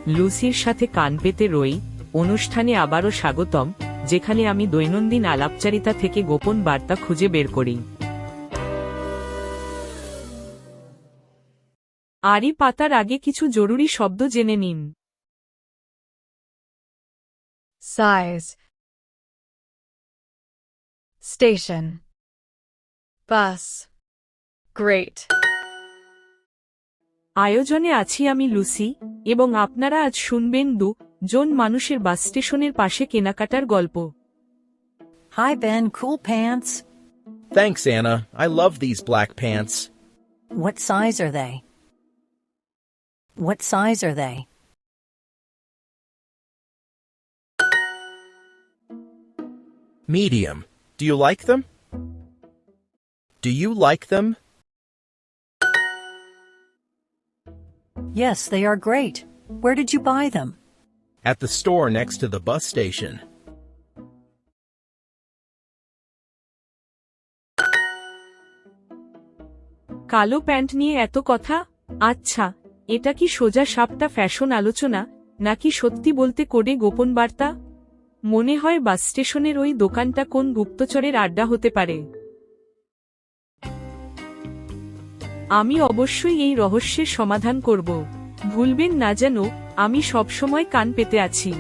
লুসির সাথে কান পেতে রই অনুষ্ঠানে আবারও স্বাগতম, যেখানে আমি দৈনন্দিন আলাপচারিতা থেকে গোপন বার্তা খুঁজে বের করি। আড়ি পাতার আগে কিছু জরুরি শব্দ জেনে নিন। size, station, bus, great. আয়োজনে আছি আমি লুসি, এবং আপনারা আজ শুনবেন জন মানুষের বাস স্টেশনের পাশে কেনাকাটার গল্প। Hi, Ben. Cool pants. Thanks, Anna. I love these black pants. What size are they? What size are they? Medium. Do you like them? Do you like them? Yes, they are great. Where did you buy them? At the store next to the bus station. কালো pant নিয়ে এত কথা? আচ্ছা, এটা কি সোজা সাপটা fashion আলোচনা, নাকি সত্যি বলতে কোডে গোপন বার্তা? মনে হয় বাস স্টেশনের ওই দোকানটা কোন গুপ্তচরের আড্ডা হতে পারে। আমি অবশ্যই এই রহস্যের সমাধান করব। ভুলবেন না যেন, আমি সবসময় কান পেতে আছি।